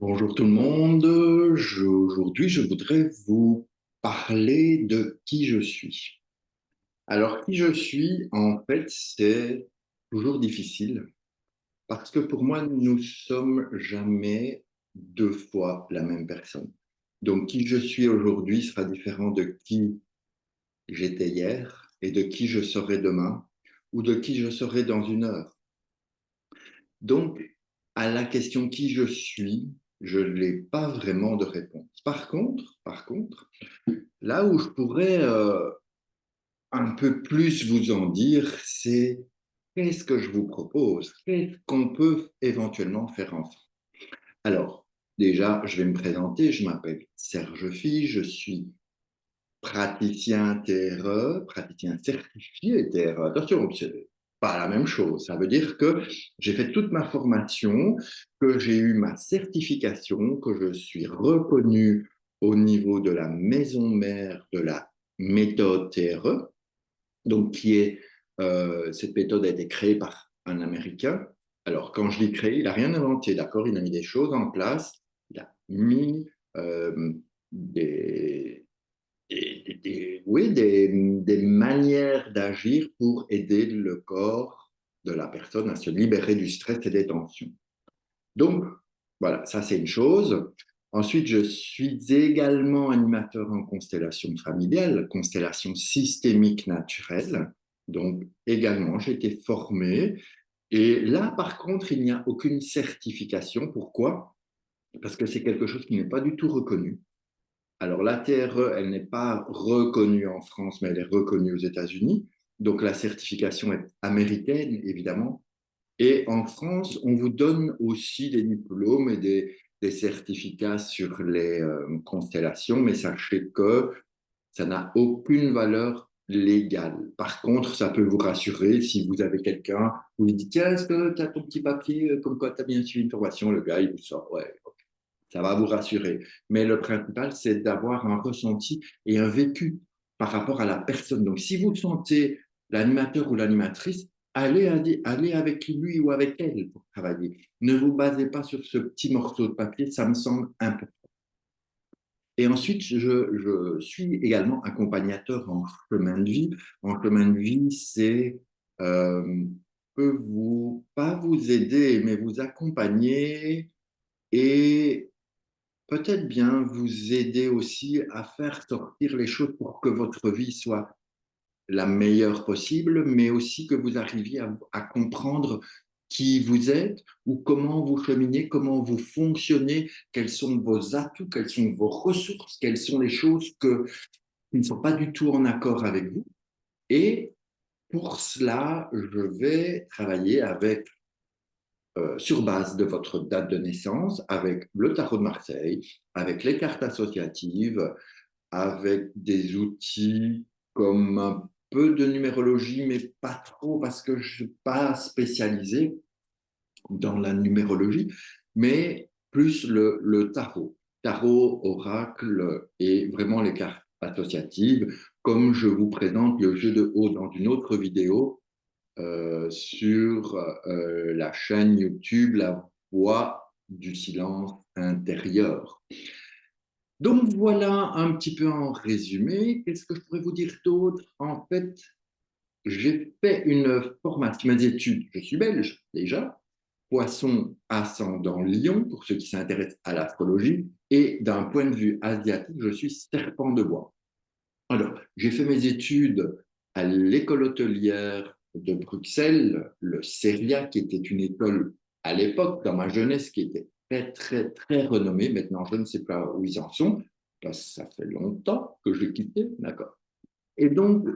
Bonjour tout le monde. Aujourd'hui, je voudrais vous parler de qui je suis. Alors, qui je suis, en fait, c'est toujours difficile parce que pour moi, nous sommes jamais deux fois la même personne. Donc, qui je suis aujourd'hui sera différent de qui j'étais hier et de qui je serai demain ou de qui je serai dans une heure. Donc, à la question qui je suis, je n'ai pas vraiment de réponse. Par contre, là où je pourrais un peu plus vous en dire, c'est qu'est-ce que je vous propose, qu'est-ce qu'on peut éventuellement faire ensemble. Alors, déjà, je vais me présenter, je m'appelle Serge Phi, je suis praticien TRE, praticien certifié TRE. Attention, c'est pas la même chose. Ça veut dire que j'ai fait toute ma formation, que j'ai eu ma certification, que je suis reconnu au niveau de la maison mère de la méthode TRE, donc cette méthode a été créée par un Américain. Alors, quand je dis créé, il n'a rien inventé, d'accord? Il a mis des choses en place, il a mis euh, des, oui, des manières d'agir pour aider le corps de la personne à se libérer du stress et des tensions. Donc, voilà, ça c'est une chose. Ensuite, je suis également animateur en constellation familiale, constellation systémique naturelle. Donc, également, j'ai été formé. Et là, par contre, il n'y a aucune certification. Pourquoi? Parce que c'est quelque chose qui n'est pas du tout reconnu. Alors, la TRE, elle n'est pas reconnue en France, mais elle est reconnue aux États-Unis. Donc, la certification est américaine, évidemment. Et en France, on vous donne aussi des diplômes et des certificats sur les constellations, mais sachez que ça n'a aucune valeur légale. Par contre, ça peut vous rassurer si vous avez quelqu'un, vous lui dites, tiens, est-ce que tu as ton petit papier comme quoi tu as bien suivi une formation? Le gars, il vous sort, ouais, ça va vous rassurer. Mais le principal, c'est d'avoir un ressenti et un vécu par rapport à la personne. Donc, si vous sentez l'animateur ou l'animatrice, allez avec lui ou avec elle pour travailler. Ne vous basez pas sur ce petit morceau de papier, ça me semble important. Et ensuite, je suis également accompagnateur en chemin de vie. En chemin de vie, c'est euh, peut vous pas vous aider, mais vous accompagner et peut-être bien vous aider aussi à faire sortir les choses pour que votre vie soit la meilleure possible, mais aussi que vous arriviez à comprendre qui vous êtes ou comment vous cheminez, comment vous fonctionnez, quels sont vos atouts, quelles sont vos ressources, quelles sont les choses qui ne sont pas du tout en accord avec vous. Et pour cela, je vais travailler sur base de votre date de naissance, avec le tarot de Marseille, avec les cartes associatives, avec des outils comme un peu de numérologie, mais pas trop parce que je ne suis pas spécialisé dans la numérologie, mais plus le tarot. Tarot, oracle et vraiment les cartes associatives, comme je vous présente le jeu de haut dans une autre vidéo sur la chaîne YouTube La Voix du silence intérieur. Donc voilà un petit peu en résumé. Qu'est-ce que je pourrais vous dire d'autre? En fait, j'ai fait une formation, mes études, je suis belge déjà, poisson ascendant lion, pour ceux qui s'intéressent à l'astrologie, et d'un point de vue asiatique, je suis serpent de bois. Alors, j'ai fait mes études à l'école hôtelière de Bruxelles, le CERIA, qui était une école à l'époque, dans ma jeunesse, qui était très, très, très renommée. Maintenant, je ne sais pas où ils en sont, parce que ça fait longtemps que j'ai quitté, d'accord. Et donc,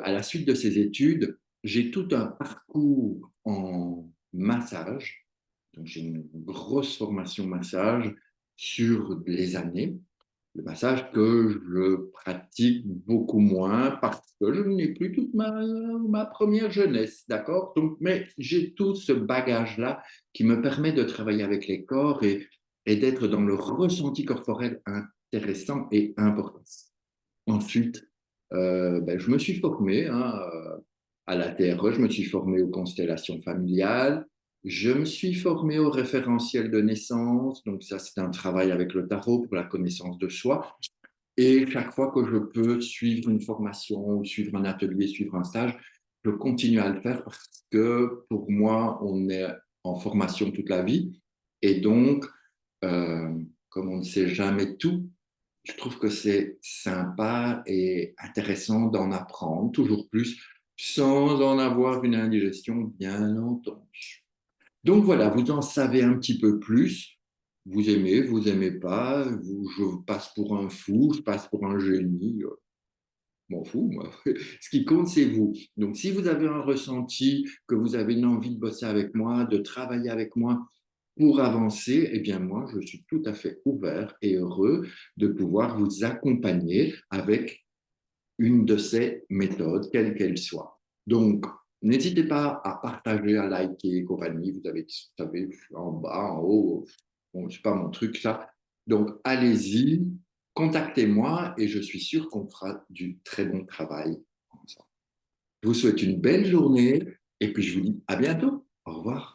à la suite de ces études, j'ai tout un parcours en massage. Donc, j'ai une grosse formation massage sur les années. Le massage que je pratique beaucoup moins parce que je n'ai plus toute ma première jeunesse, d'accord? Donc, mais j'ai tout ce bagage-là qui me permet de travailler avec les corps et d'être dans le ressenti corporel intéressant et important. Ensuite, je me suis formé à la TRE, je me suis formé aux constellations familiales, Je me suis formé au référentiel de naissance, donc ça c'est un travail avec le tarot pour la connaissance de soi. Et chaque fois que je peux suivre une formation, suivre un atelier, suivre un stage, je continue à le faire parce que pour moi, on est en formation toute la vie. Et donc, euh, comme on ne sait jamais tout, je trouve que c'est sympa et intéressant d'en apprendre toujours plus sans en avoir une indigestion, bien entendu. Donc voilà, vous en savez un petit peu plus. Vous aimez pas, je passe pour un fou, je passe pour un génie. M'en fous, moi. Ce qui compte, c'est vous. Donc, si vous avez un ressenti, que vous avez une envie de bosser avec moi, de travailler avec moi pour avancer, eh bien, moi, je suis tout à fait ouvert et heureux de pouvoir vous accompagner avec une de ces méthodes, quelle qu'elle soit. Donc, n'hésitez pas à partager, à liker et compagnie. Vous savez, en bas, en haut, bon, c'est pas mon truc, ça. Donc, allez-y, contactez-moi et je suis sûr qu'on fera du très bon travail ensemble. Je vous souhaite une belle journée et puis je vous dis à bientôt. Au revoir.